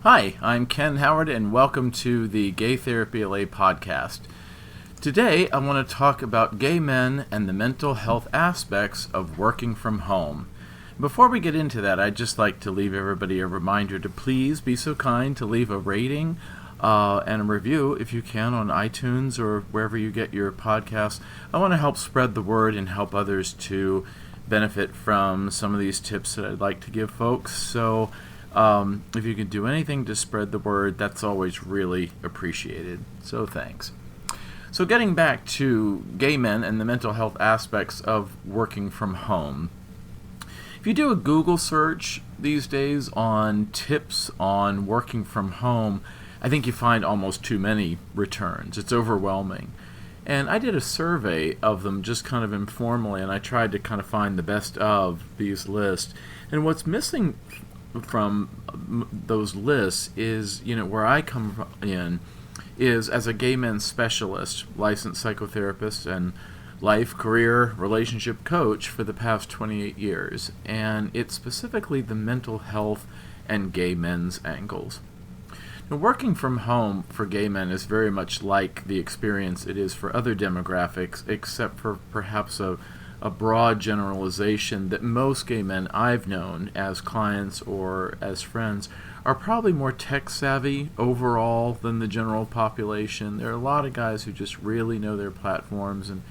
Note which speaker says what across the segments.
Speaker 1: Hi, I'm Ken Howard, and welcome to the Gay Therapy LA podcast. Today, I want to talk about gay men and the mental health aspects of working from home. Before we get into that, I'd just like to leave everybody a reminder to please be so kind to leave a rating and a review, if you can, on iTunes or wherever you get your podcasts. I want to help spread the word and help others to benefit from some of these tips that I'd like to give folks. So if you can do anything to spread the word, that's always really appreciated. So thanks. So getting back to gay men and the mental health aspects of working from home. If you do a Google search these days on tips on working from home, I think you find almost too many returns. It's overwhelming. And I did a survey of them just kind of informally, and I tried to kind of find the best of these lists. And what's missing from those lists is, where I come in is as a gay men's specialist, licensed psychotherapist, and life, career, relationship coach for the past 28 years. And it's specifically the mental health and gay men's angles. Now, working from home for gay men is very much like the experience it is for other demographics, except for perhaps a broad generalization that most gay men I've known as clients or as friends are probably more tech savvy overall than the general population. There are a lot of guys who just really know their platforms and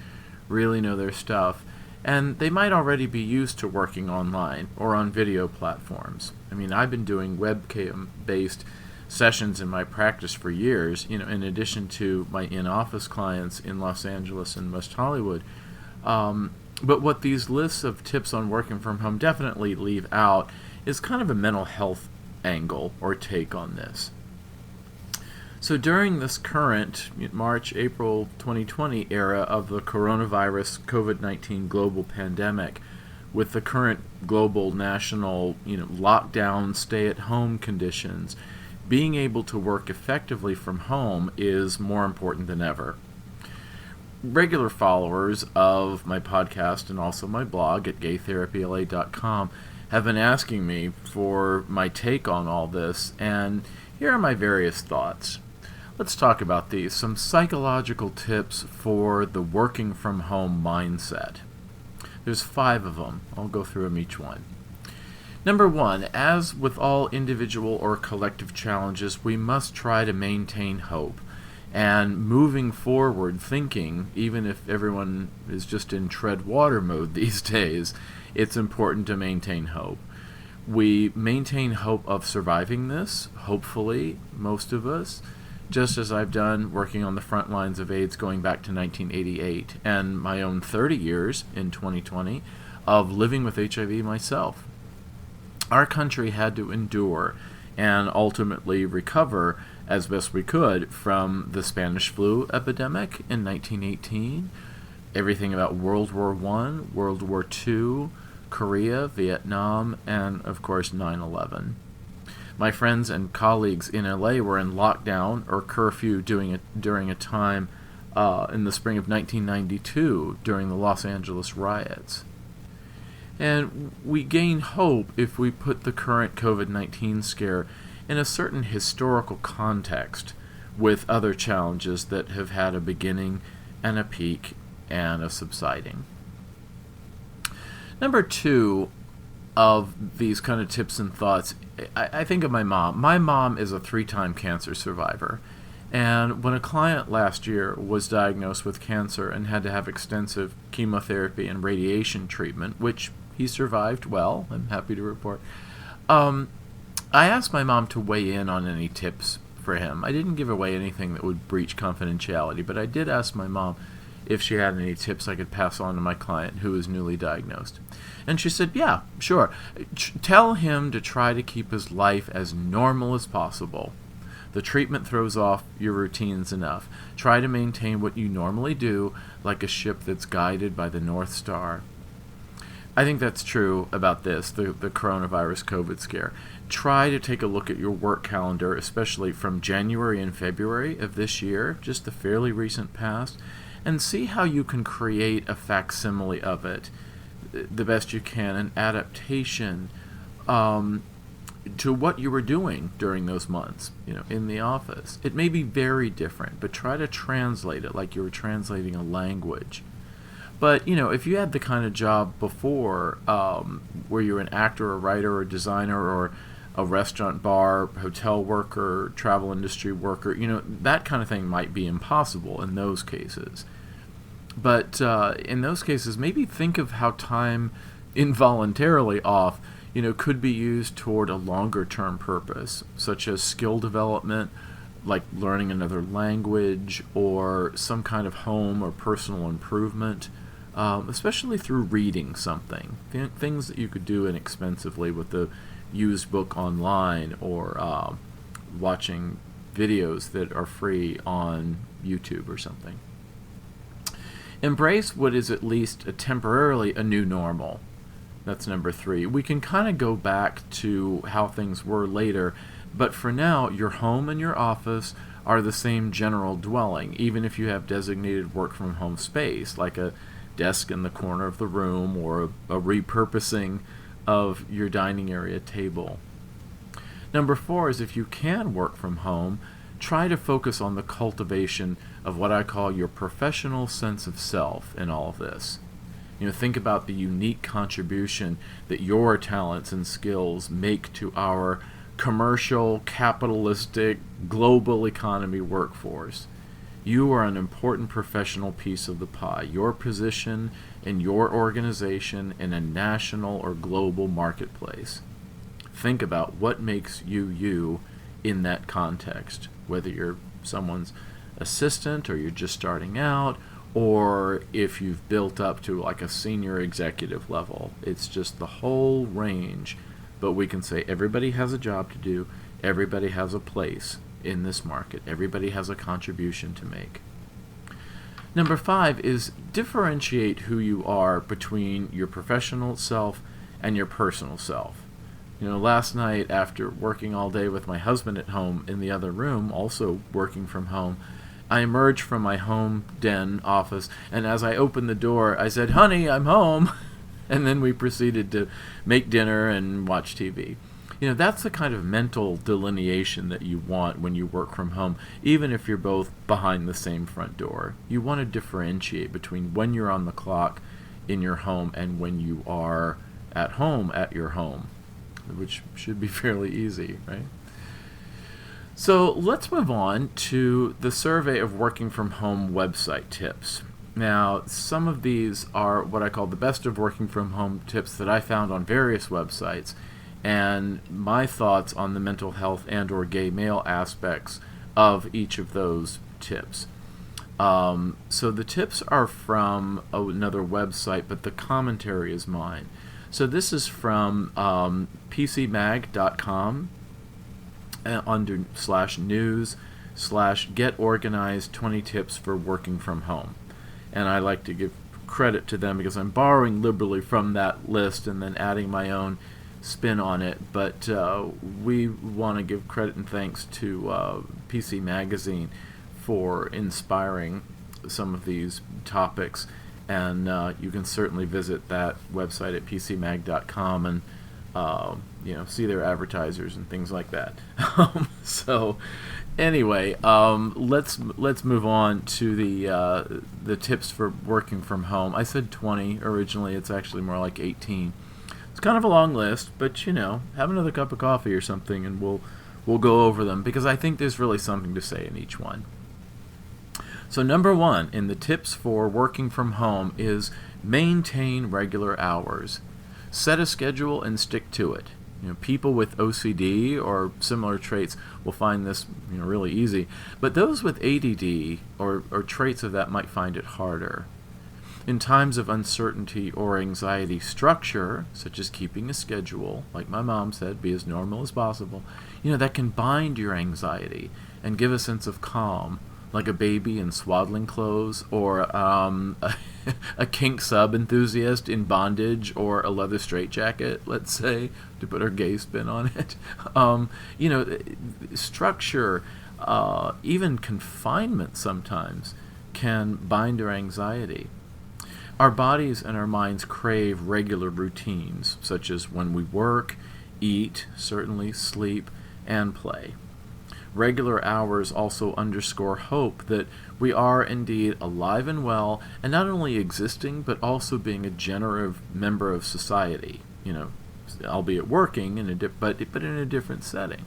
Speaker 1: really know their stuff, and they might already be used to working online or on video platforms. I mean, I've been doing webcam-based sessions in my practice for years, in addition to my in-office clients in Los Angeles and West Hollywood. But what these lists of tips on working from home definitely leave out is kind of a mental health angle or take on this. So during this current March, April 2020 era of the coronavirus COVID-19 global pandemic, with the current global national lockdown, stay-at-home conditions, being able to work effectively from home is more important than ever. Regular followers of my podcast and also my blog at gaytherapyla.com have been asking me for my take on all this, and here are my various thoughts. Let's talk about these. Some psychological tips for the working from home mindset. There's 5 of them. I'll go through them each one. Number 1, as with all individual or collective challenges, we must try to maintain hope. And moving forward thinking, even if everyone is just in tread water mode these days, it's important to maintain hope. We maintain hope of surviving this, hopefully, most of us, just as I've done working on the front lines of AIDS going back to 1988, and my own 30 years in 2020 of living with HIV myself. Our country had to endure and ultimately recover as best we could from the Spanish flu epidemic in 1918, everything about World War I, World War II, Korea, Vietnam, and of course 9/11. My friends and colleagues in LA were in lockdown or curfew during a time in the spring of 1992 during the Los Angeles riots. And we gain hope if we put the current COVID-19 scare in a certain historical context with other challenges that have had a beginning and a peak and a subsiding. Number 2 of these kind of tips and thoughts, I think of my mom. My mom is a 3-time cancer survivor. And when a client last year was diagnosed with cancer and had to have extensive chemotherapy and radiation treatment, which he survived well, I'm happy to report, I asked my mom to weigh in on any tips for him. I didn't give away anything that would breach confidentiality, but I did ask my mom if she had any tips I could pass on to my client who is newly diagnosed. And she said, yeah, sure. Tell him to try to keep his life as normal as possible. The treatment throws off your routines enough. Try to maintain what you normally do, like a ship that's guided by the North Star. I think that's true about this, the coronavirus COVID scare. Try to take a look at your work calendar, especially from January and February of this year, just the fairly recent past, and see how you can create a facsimile of it the best you can, an adaptation to what you were doing during those months, in the office. It may be very different, but try to translate it like you were translating a language. But, if you had the kind of job before where you're an actor, a writer, or designer, or a restaurant, bar, hotel worker, travel industry worker, that kind of thing might be impossible in those cases. But in those cases, maybe think of how time involuntarily off, could be used toward a longer term purpose, such as skill development, like learning another language, or some kind of home or personal improvement, especially through reading something. Things that you could do inexpensively with the used book online, or watching videos that are free on YouTube or something. Embrace what is at least temporarily a new normal. That's number 3. We can kind of go back to how things were later, but for now, your home and your office are the same general dwelling, even if you have designated work from home space, like a desk in the corner of the room, or a repurposing of your dining area table. Number 4 is, if you can work from home, try to focus on the cultivation of what I call your professional sense of self in all of this. Think about the unique contribution that your talents and skills make to our commercial, capitalistic, global economy workforce. You are an important professional piece of the pie. Your position in your organization in a national or global marketplace. Think about what makes you you in that context, whether you're someone's assistant, or you're just starting out, or if you've built up to like a senior executive level. It's just the whole range. But we can say everybody has a job to do, everybody has a place in this market, everybody has a contribution to make. Number 5 is differentiate who you are between your professional self and your personal self. Last night, after working all day with my husband at home in the other room, also working from home, I emerged from my home den office, and as I opened the door, I said, "Honey, I'm home." And then we proceeded to make dinner and watch TV. That's the kind of mental delineation that you want when you work from home, even if you're both behind the same front door. You want to differentiate between when you're on the clock in your home and when you are at home at your home, which should be fairly easy, right? So let's move on to the survey of working from home website tips. Now, some of these are what I call the best of working from home tips that I found on various websites, and my thoughts on the mental health and or gay male aspects of each of those tips. So the tips are from another website, but the commentary is mine. So this is from PCMag.com. Under /news/get organized 20 tips for working from home. And I like to give credit to them because I'm borrowing liberally from that list and then adding my own spin on it. But we want to give credit and thanks to PC Magazine for inspiring some of these topics. And you can certainly visit that website at PCMag.com and see their advertisers and things like that. So, anyway, let's move on to the tips for working from home. I said 20 originally. It's actually more like 18. It's kind of a long list, but have another cup of coffee or something, and we'll go over them because I think there's really something to say in each one. So, number 1 in the tips for working from home is maintain regular hours. Set a schedule and stick to it. People with OCD or similar traits will find this really easy, but those with ADD or traits of that might find it harder. In times of uncertainty or anxiety, structure, such as keeping a schedule, like my mom said, be as normal as possible, that can bind your anxiety and give a sense of calm, like a baby in swaddling clothes, or a kink sub enthusiast in bondage, or a leather straitjacket, let's say, to put our gay spin on it. Structure, even confinement sometimes, can bind our anxiety. Our bodies and our minds crave regular routines, such as when we work, eat, certainly sleep, and play. Regular hours also underscore hope that we are indeed alive and well, and not only existing, but also being a generative member of society, albeit working, but in a different setting.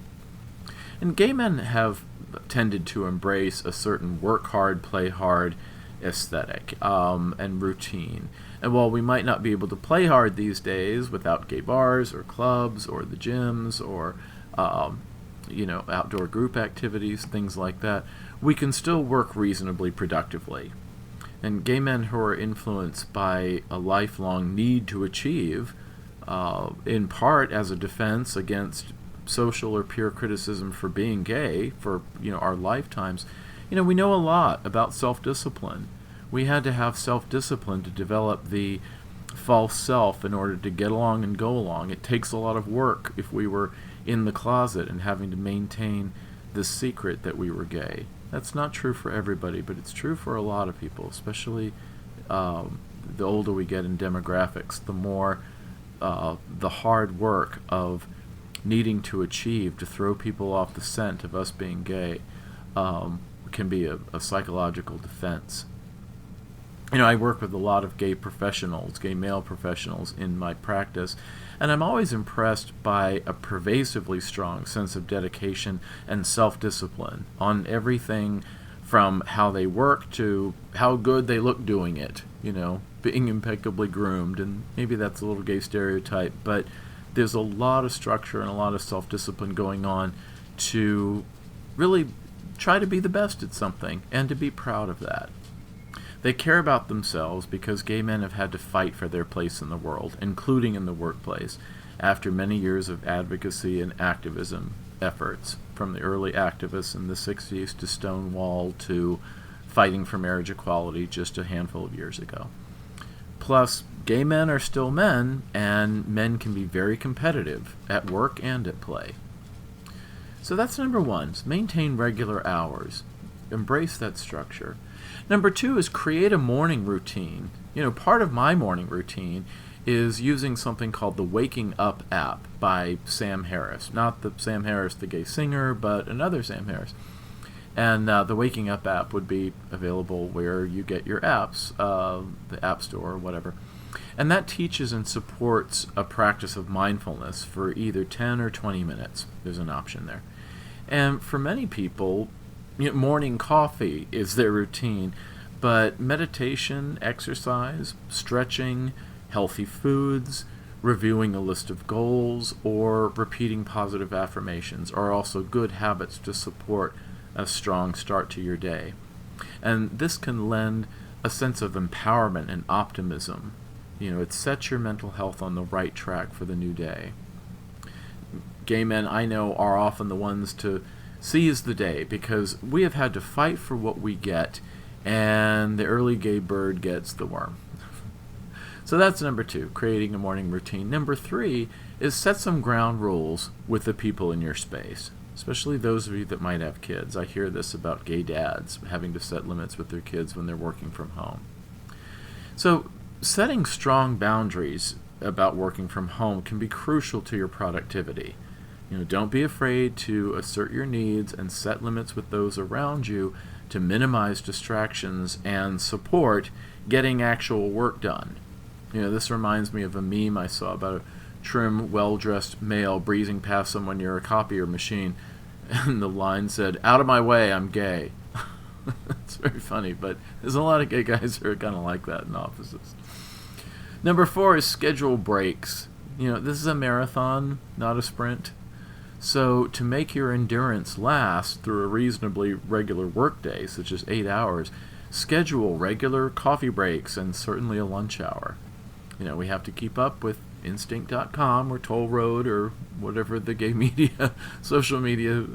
Speaker 1: And gay men have tended to embrace a certain work hard, play hard aesthetic and routine. And while we might not be able to play hard these days without gay bars or clubs or the gyms or outdoor group activities, things like that, we can still work reasonably productively. And gay men who are influenced by a lifelong need to achieve, in part as a defense against social or peer criticism for being gay for our lifetimes, we know a lot about self-discipline. We had to have self-discipline to develop the false self in order to get along and go along. It takes a lot of work if we were in the closet and having to maintain the secret that we were gay. That's not true for everybody, but it's true for a lot of people, especially the older we get in demographics, the more the hard work of needing to achieve, to throw people off the scent of us being gay, can be a psychological defense. I work with a lot of gay male professionals in my practice, and I'm always impressed by a pervasively strong sense of dedication and self-discipline on everything from how they work to how good they look doing it, being impeccably groomed. And maybe that's a little gay stereotype, but there's a lot of structure and a lot of self-discipline going on to really try to be the best at something and to be proud of that. They care about themselves because gay men have had to fight for their place in the world, including in the workplace, after many years of advocacy and activism efforts, from the early activists in the 60s to Stonewall to fighting for marriage equality just a handful of years ago. Plus, gay men are still men, and men can be very competitive at work and at play. So that's number one, maintain regular hours. Embrace that structure. Number two is create a morning routine. Part of my morning routine is using something called the Waking Up app by Sam Harris. Not the Sam Harris, the gay singer, but another Sam Harris. And the Waking Up app would be available where you get your apps, the App Store or whatever. And that teaches and supports a practice of mindfulness for either 10 or 20 minutes. There's an option there. And for many people, morning coffee is their routine, but meditation, exercise, stretching, healthy foods, reviewing a list of goals, or repeating positive affirmations are also good habits to support a strong start to your day. And this can lend a sense of empowerment and optimism. It sets your mental health on the right track for the new day. Gay men, I know, are often the ones to seize the day because we have had to fight for what we get, and the early gay bird gets the worm. So that's number two, creating a morning routine. Number three is set some ground rules with the people in your space, especially those of you that might have kids. I hear this about gay dads having to set limits with their kids when they're working from home. So setting strong boundaries about working from home can be crucial to your productivity. Don't be afraid to assert your needs and set limits with those around you to minimize distractions and support getting actual work done. This reminds me of a meme I saw about a trim, well-dressed male breezing past someone near a copier machine, and the line said, "Out of my way, I'm gay." It's very funny, but there's a lot of gay guys who are kind of like that in offices. Number four is schedule breaks. This is a marathon, not a sprint. So to make your endurance last through a reasonably regular workday, such as 8 hours, schedule regular coffee breaks and certainly a lunch hour. We have to keep up with Instinct.com or Toll Road or whatever the gay media, social media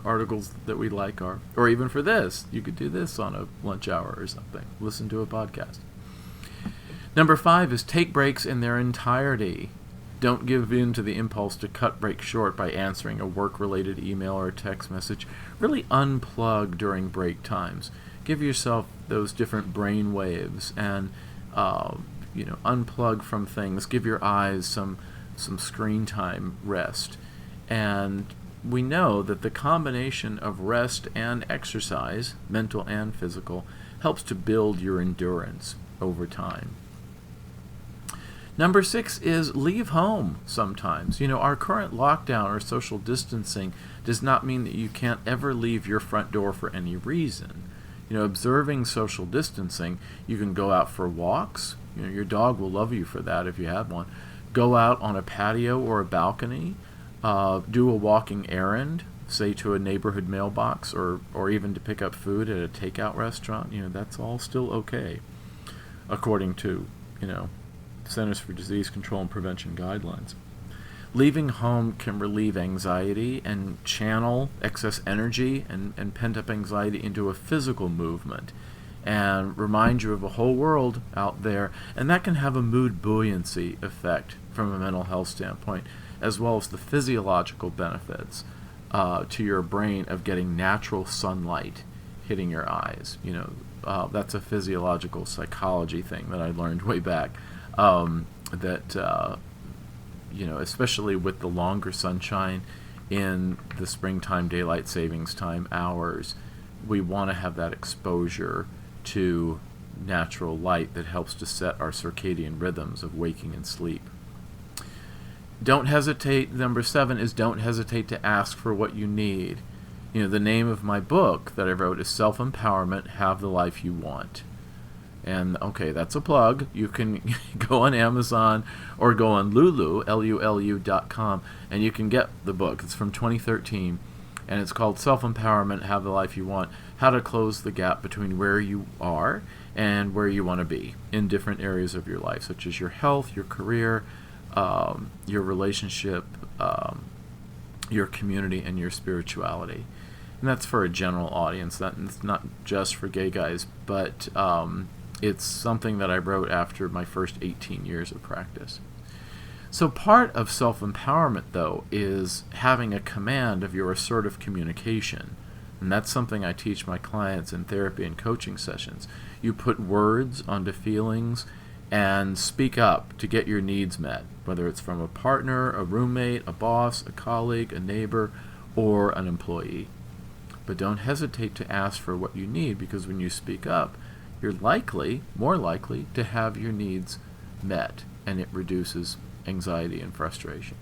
Speaker 1: articles that we like are. Or even for this, you could do this on a lunch hour or something. Listen to a podcast. Number five is take breaks in their entirety. Don't give in to the impulse to cut breaks short by answering a work-related email or text message. Really unplug during break times. Give yourself those different brain waves and unplug from things. Give your eyes some some screen time rest. And we know that the combination of rest and exercise, mental and physical, helps to build your endurance over time. Number 6 is leave home sometimes. Our current lockdown or social distancing does not mean that you can't ever leave your front door for any reason. Observing social distancing, you can go out for walks. Your dog will love you for that if you have one. Go out on a patio or a balcony. Do a walking errand, say to a neighborhood mailbox, or even to pick up food at a takeout restaurant. That's all still okay, according to, Centers for Disease Control and Prevention guidelines. Leaving home can relieve anxiety and channel excess energy and pent-up anxiety into a physical movement and remind you of a whole world out there. And that can have a mood buoyancy effect from a mental health standpoint, as well as the physiological benefits to your brain of getting natural sunlight hitting your eyes. That's a physiological psychology thing that I learned way back. Especially with the longer sunshine in the springtime daylight savings time hours, we want to have that exposure to natural light that helps to set our circadian rhythms of waking and sleep. Don't hesitate. Number 7 is don't hesitate to ask for what you need. The name of my book that I wrote is Self-Empowerment, Have the Life You Want. And okay, that's a plug. You can go on Amazon or go on Lulu.com, and you can get the book. It's from 2013, and it's called Self-Empowerment, Have the Life You Want, How to Close the Gap Between Where You Are and Where You Want to Be in different areas of your life, such as your health, your career, your relationship, your community, and your spirituality. And that's for a general audience. That's not just for gay guys, but it's something that I wrote after my first 18 years of practice. So part of self-empowerment, though, is having a command of your assertive communication. And that's something I teach my clients in therapy and coaching sessions. You put words onto feelings and speak up to get your needs met, whether it's from a partner, a roommate, a boss, a colleague, a neighbor, or an employee. But don't hesitate to ask for what you need, because when you speak up, you're more likely to have your needs met, and it reduces anxiety and frustration.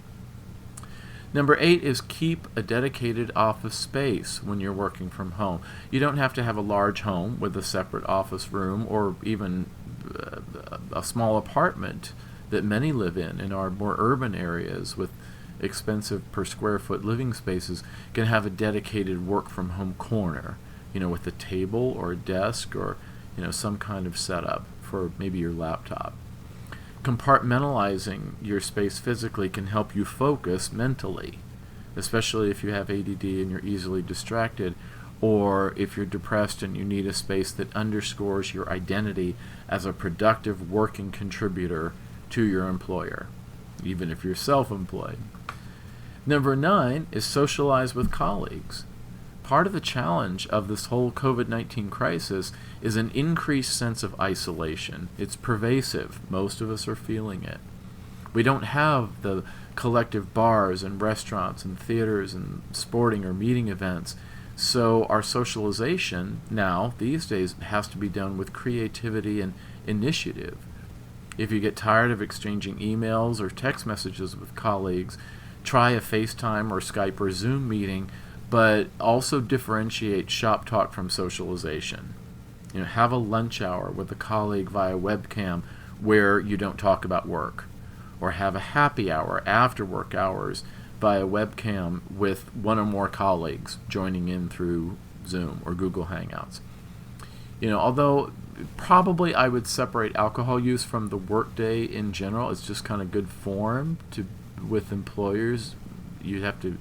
Speaker 1: Number 8 is keep a dedicated office space when you're working from home. You don't have to have a large home with a separate office room, or even a small apartment that many live in our more urban areas with expensive per square foot living spaces. Can have a dedicated work from home corner, with a table or a desk or some kind of setup for maybe your laptop. Compartmentalizing your space physically can help you focus mentally, especially if you have ADD and you're easily distracted, or if you're depressed and you need a space that underscores your identity as a productive working contributor to your employer, even if you're self-employed. Number 9 is socialize with colleagues. Part of the challenge of this whole COVID-19 crisis is an increased sense of isolation. It's pervasive. Most of us are feeling it. We don't have the collective bars and restaurants and theaters and sporting or meeting events. So our socialization now, these days, has to be done with creativity and initiative. If you get tired of exchanging emails or text messages with colleagues, try a FaceTime or Skype or Zoom meeting, but also differentiate shop talk from socialization. Have a lunch hour with a colleague via webcam where you don't talk about work, or have a happy hour after work hours via webcam with one or more colleagues joining in through Zoom or Google Hangouts. Although probably I would separate alcohol use from the workday in general. It's just kind of good form with employers. You'd have to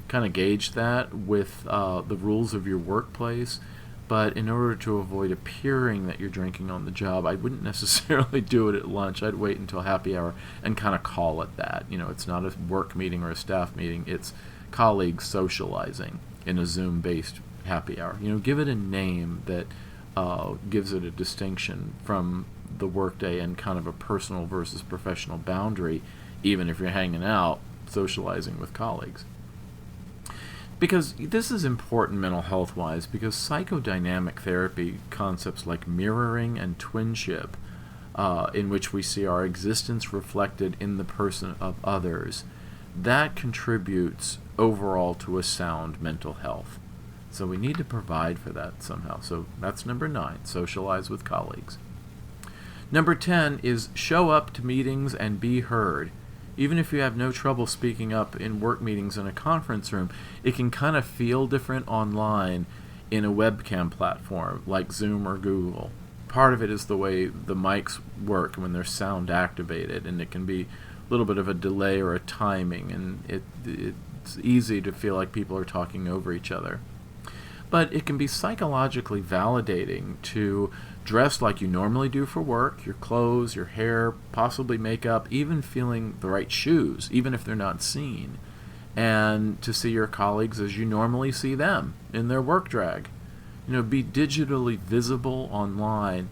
Speaker 1: kind of gauge that with the rules of your workplace. But in order to avoid appearing that you're drinking on the job, I wouldn't necessarily do it at lunch. I'd wait until happy hour and kind of call it that. It's not a work meeting or a staff meeting. It's colleagues socializing in a Zoom-based happy hour. Give it a name that gives it a distinction from the workday and kind of a personal versus professional boundary even if you're hanging out, socializing with colleagues. Because this is important mental health-wise, because psychodynamic therapy concepts like mirroring and twinship, in which we see our existence reflected in the person of others, that contributes overall to a sound mental health. So we need to provide for that somehow. So that's number 9, socialize with colleagues. Number 10 is show up to meetings and be heard. Even if you have no trouble speaking up in work meetings in a conference room, it can kind of feel different online in a webcam platform like Zoom or Google. Part of it is the way the mics work when they're sound activated, and it can be a little bit of a delay or a timing, and it's easy to feel like people are talking over each other. But it can be psychologically validating to dress like you normally do for work, your clothes, your hair, possibly makeup, even feeling the right shoes, even if they're not seen, and to see your colleagues as you normally see them in their work drag. Be digitally visible online,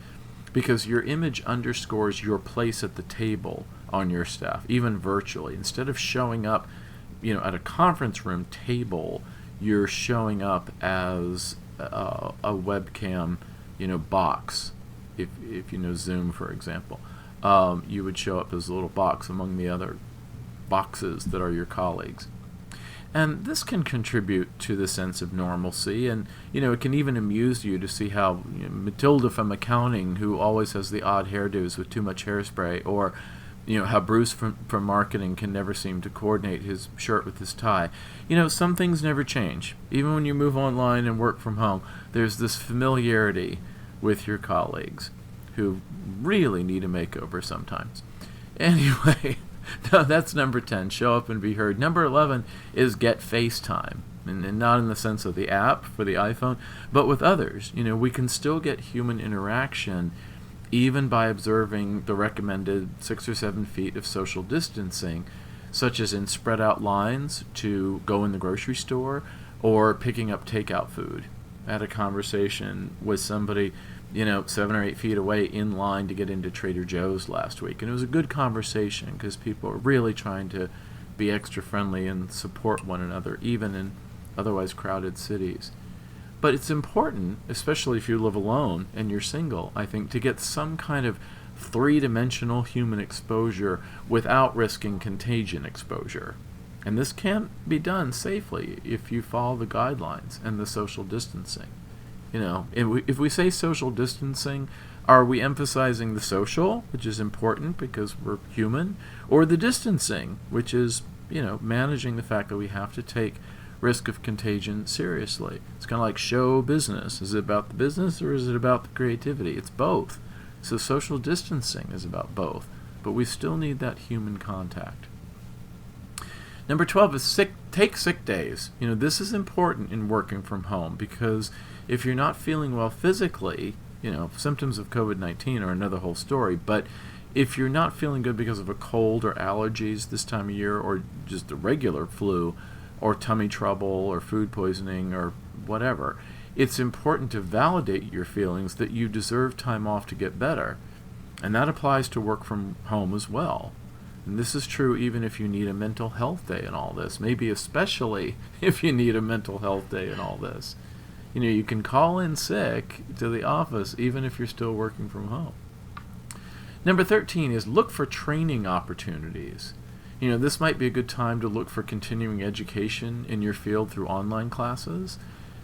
Speaker 1: because your image underscores your place at the table on your staff, even virtually. Instead of showing up, at a conference room table, you're showing up as a webcam, box. If you know Zoom, for example, you would show up as a little box among the other boxes that are your colleagues. And this can contribute to the sense of normalcy, and it can even amuse you to see how Matilda from accounting, who always has the odd hairdos with too much hairspray, or how Bruce from marketing can never seem to coordinate his shirt with his tie. Some things never change. Even when you move online and work from home, there's this familiarity with your colleagues who really need a makeover sometimes. Anyway, that's number 10, show up and be heard. Number 11 is get FaceTime. And not in the sense of the app for the iPhone, but with others. We can still get human interaction even by observing the recommended 6 or 7 feet of social distancing, such as in spread out lines to go in the grocery store or picking up takeout food. I had a conversation with somebody, 7 or 8 feet away in line to get into Trader Joe's last week. And it was a good conversation because people are really trying to be extra friendly and support one another, even in otherwise crowded cities. But it's important, especially if you live alone and you're single, I think, to get some kind of 3-dimensional human exposure without risking contagion exposure. And this can be done safely if you follow the guidelines and the social distancing. If we say social distancing, are we emphasizing the social, which is important because we're human, or the distancing, which is, managing the fact that we have to take risk of contagion seriously? It's kind of like show business. Is it about the business or is it about the creativity? It's both. So social distancing is about both, but we still need that human contact. Number 12 is take sick days. This is important in working from home because if you're not feeling well physically, symptoms of COVID-19 are another whole story, but if you're not feeling good because of a cold or allergies this time of year, or just a regular flu, or tummy trouble, or food poisoning, or whatever, it's important to validate your feelings that you deserve time off to get better. And that applies to work from home as well. And this is true even if you need a mental health day in all this, maybe especially if you need a mental health day in all this. You can call in sick to the office even if you're still working from home. Number 13 is look for training opportunities. This might be a good time to look for continuing education in your field through online classes,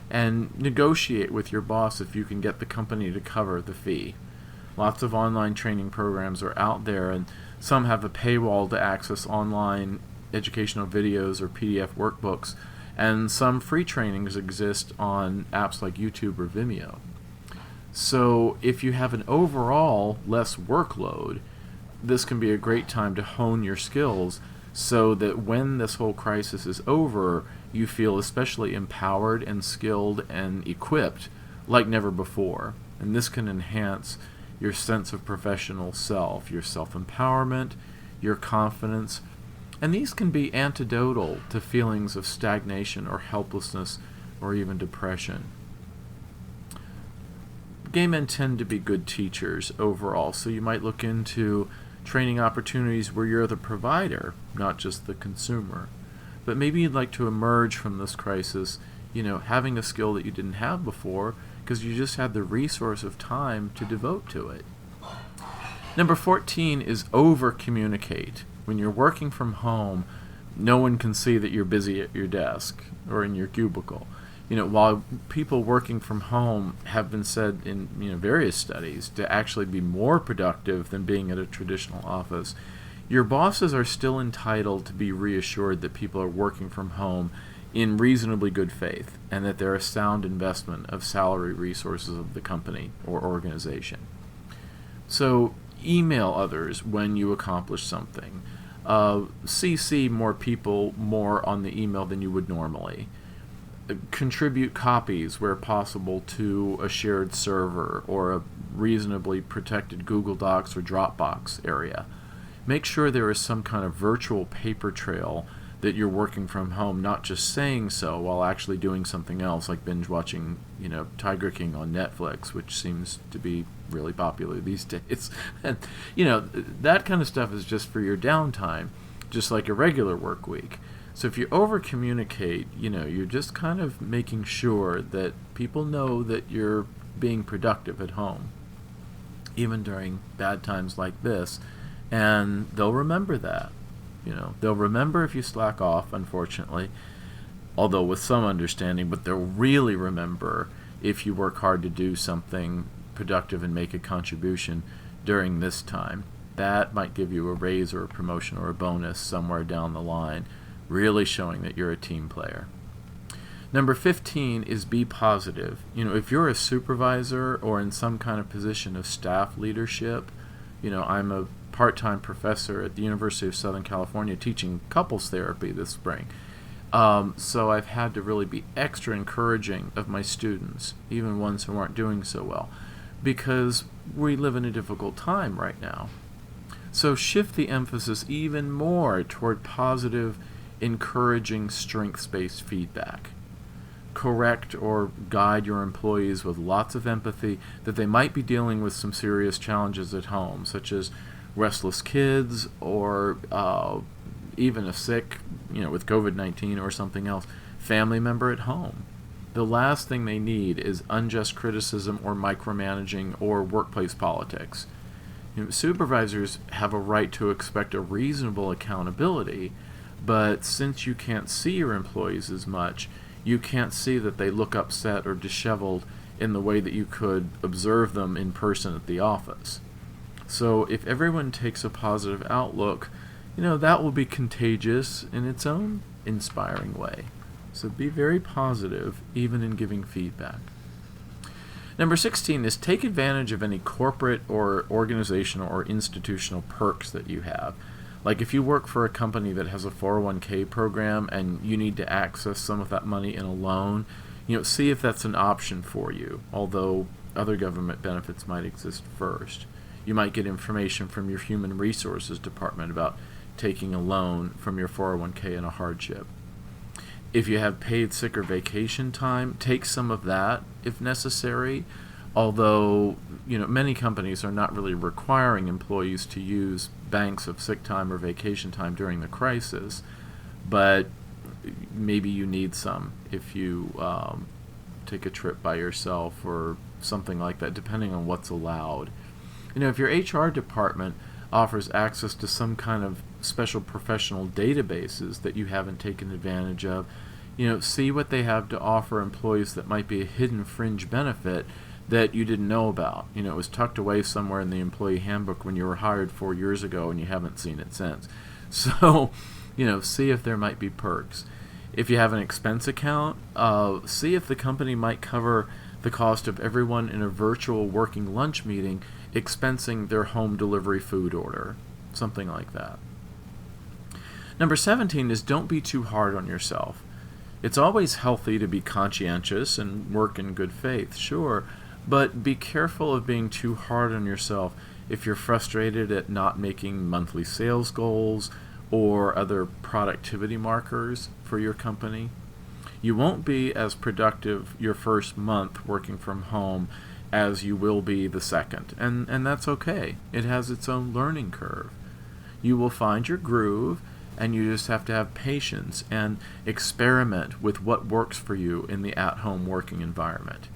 Speaker 1: and negotiate with your boss if you can get the company to cover the fee. Lots of online training programs are out there, and some have a paywall to access online educational videos or PDF workbooks, and some free trainings exist on apps like YouTube or Vimeo. So if you have an overall less workload, this can be a great time to hone your skills so that when this whole crisis is over, you feel especially empowered and skilled and equipped like never before. And this can enhance your sense of professional self, your self-empowerment, your confidence, and these can be antidotal to feelings of stagnation or helplessness or even depression. Gay men tend to be good teachers overall, so you might look into training opportunities where you're the provider, not just the consumer. But maybe you'd like to emerge from this crisis, having a skill that you didn't have before because you just had the resource of time to devote to it. Number 14 is overcommunicate. When you're working from home, no one can see that you're busy at your desk or in your cubicle. While people working from home have been said in various studies to actually be more productive than being at a traditional office, your bosses are still entitled to be reassured that people are working from home in reasonably good faith and that they're a sound investment of salary resources of the company or organization. So email others when you accomplish something. CC more people more on the email than you would normally. Contribute copies where possible to a shared server or a reasonably protected Google Docs or Dropbox area. Make sure there is some kind of virtual paper trail that you're working from home, not just saying so while actually doing something else, like binge watching, Tiger King on Netflix, which seems to be really popular these days. And, that kind of stuff is just for your downtime, just like a regular work week. So if you over-communicate, you're just kind of making sure that people know that you're being productive at home, even during bad times like this, and they'll remember that. They'll remember if you slack off, unfortunately, although with some understanding, but they'll really remember if you work hard to do something productive and make a contribution during this time. That might give you a raise or a promotion or a bonus somewhere down the line, really showing that you're a team player. Number 15 is be positive. If you're a supervisor or in some kind of position of staff leadership, I'm a part-time professor at the University of Southern California teaching couples therapy this spring. So I've had to really be extra encouraging of my students, even ones who aren't doing so well, because we live in a difficult time right now. So shift the emphasis even more toward positive, encouraging, strengths-based feedback. Correct or guide your employees with lots of empathy that they might be dealing with some serious challenges at home, such as restless kids or even a sick, with COVID-19 or something else, family member at home. The last thing they need is unjust criticism or micromanaging or workplace politics. Supervisors have a right to expect a reasonable accountability, but since you can't see your employees as much, you can't see that they look upset or disheveled in the way that you could observe them in person at the office. So if everyone takes a positive outlook, that will be contagious in its own inspiring way. So be very positive, even in giving feedback. Number 16 is take advantage of any corporate or organizational or institutional perks that you have. Like if you work for a company that has a 401k program and you need to access some of that money in a loan, see if that's an option for you, although other government benefits might exist first. You might get information from your human resources department about taking a loan from your 401k in a hardship. If you have paid sick or vacation time, take some of that if necessary, although many companies are not really requiring employees to use banks of sick time or vacation time during the crisis, but maybe you need some if you take a trip by yourself or something like that, depending on what's allowed. If your HR department offers access to some kind of special professional databases that you haven't taken advantage of, see what they have to offer employees that might be a hidden fringe benefit that you didn't know about. It was tucked away somewhere in the employee handbook when you were hired 4 years ago and you haven't seen it since. So, see if there might be perks. If you have an expense account, see if the company might cover the cost of everyone in a virtual working lunch meeting expensing their home delivery food order, something like that. Number 17 is don't be too hard on yourself. It's always healthy to be conscientious and work in good faith, sure, but be careful of being too hard on yourself if you're frustrated at not making monthly sales goals or other productivity markers for your company. You won't be as productive your first month working from home as you will be the second. And that's okay. It has its own learning curve. You will find your groove, and you just have to have patience and experiment with what works for you in the at-home working environment.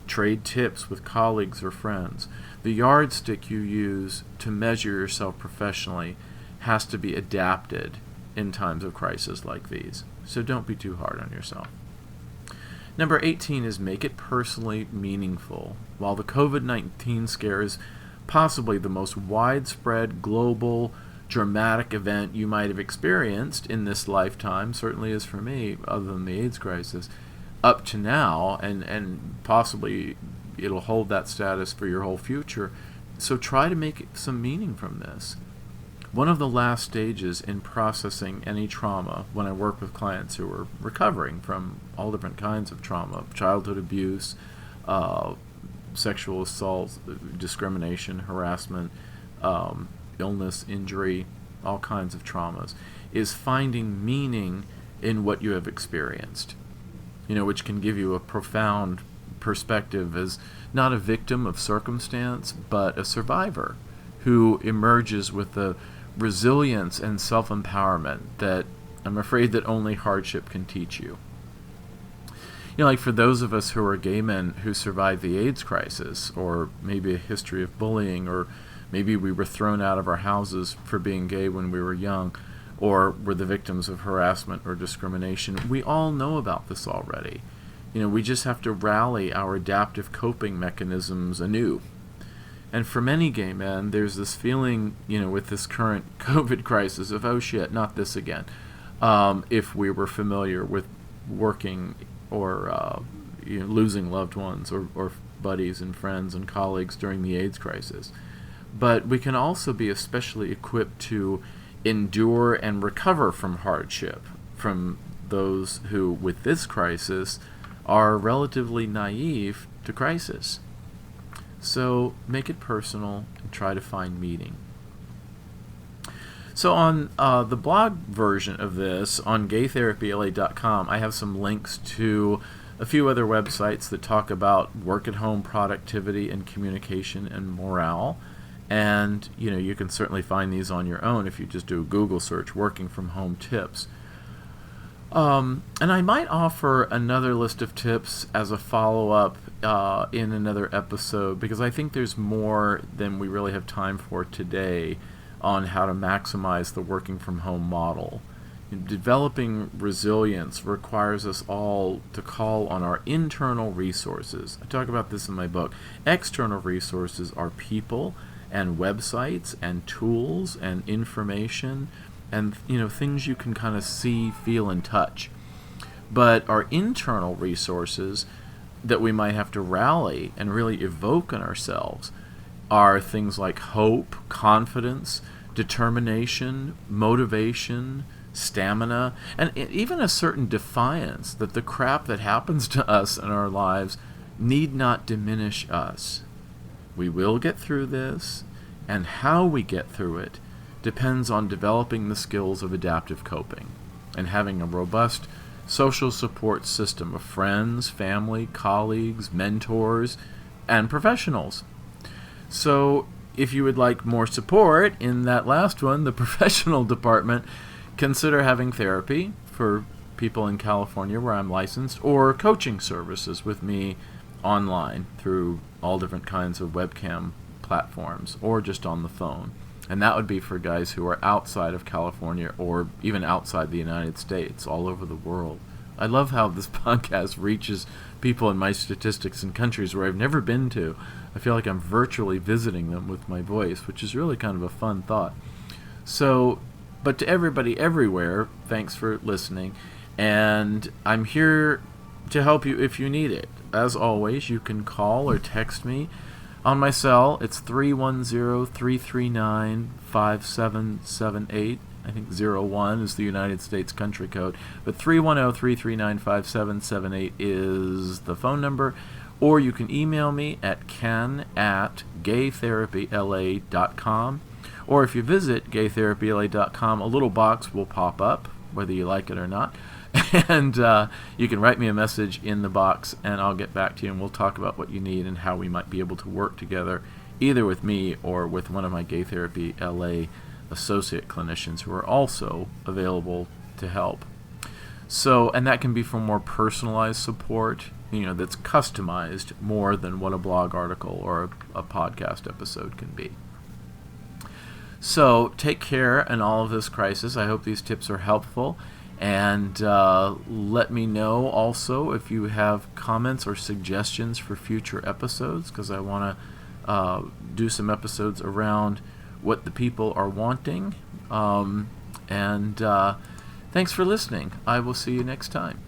Speaker 1: Trade tips with colleagues or friends. The yardstick you use to measure yourself professionally has to be adapted in times of crisis like these. So don't be too hard on yourself. Number 18 is make it personally meaningful. While the COVID-19 scare is possibly the most widespread, global, dramatic event you might have experienced in this lifetime, certainly is for me, other than the AIDS crisis, up to now, and possibly it'll hold that status for your whole future. So try to make some meaning from this. One of the last stages in processing any trauma, when I work with clients who are recovering from all different kinds of trauma, childhood abuse, sexual assault, discrimination, harassment, illness, injury, all kinds of traumas, is finding meaning in what you have experienced, which can give you a profound perspective as not a victim of circumstance, but a survivor who emerges with the resilience and self-empowerment that I'm afraid that only hardship can teach you. Like for those of us who are gay men who survived the AIDS crisis, or maybe a history of bullying, or maybe we were thrown out of our houses for being gay when we were young, or were the victims of harassment or discrimination, we all know about this already. We just have to rally our adaptive coping mechanisms anew. And for many gay men, there's this feeling, with this current COVID crisis of, oh shit, not this again. If we were familiar with working or losing loved ones or buddies and friends and colleagues during the AIDS crisis. But we can also be especially equipped to endure and recover from hardship from those who, with this crisis, are relatively naive to crisis. So make it personal and try to find meaning. So on the blog version of this, on gaytherapyla.com, I have some links to a few other websites that talk about work-at-home productivity and communication and morale. And, you can certainly find these on your own if you just do a Google search, working from home tips. And I might offer another list of tips as a follow-up in another episode, because I think there's more than we really have time for today on how to maximize the working from home model. Developing resilience requires us all to call on our internal resources. I talk about this in my book. External resources are people and websites and tools and information and things you can kind of see, feel, and touch. But our internal resources that we might have to rally and really evoke in ourselves are things like hope, confidence, determination, motivation, stamina, and even a certain defiance that the crap that happens to us in our lives need not diminish us. We will get through this, and how we get through it depends on developing the skills of adaptive coping and having a robust social support system of friends, family, colleagues, mentors, and professionals. So if you would like more support in that last one, the professional department, consider having therapy for people in California where I'm licensed, or coaching services with me online through all different kinds of webcam platforms, or just on the phone. And that would be for guys who are outside of California or even outside the United States, all over the world. I love how this podcast reaches people in my statistics in countries where I've never been to. I feel like I'm virtually visiting them with my voice, which is really kind of a fun thought. So, but to everybody everywhere, thanks for listening. And I'm here to help you if you need it. As always, you can call or text me. On my cell, it's 310-339-5778. I think 01 is the United States country code. But 310-339-5778 is the phone number. Or you can email me at ken@gaytherapyla.com. Or if you visit gaytherapyla.com, a little box will pop up, whether you like it or not. And you can write me a message in the box, and I'll get back to you, and we'll talk about what you need and how we might be able to work together, either with me or with one of my Gay Therapy LA associate clinicians who are also available to help. So, and that can be for more personalized support, that's customized more than what a blog article or a podcast episode can be. So, take care in all of this crisis. I hope these tips are helpful. And let me know also if you have comments or suggestions for future episodes, because I want to do some episodes around what the people are wanting. And thanks for listening. I will see you next time.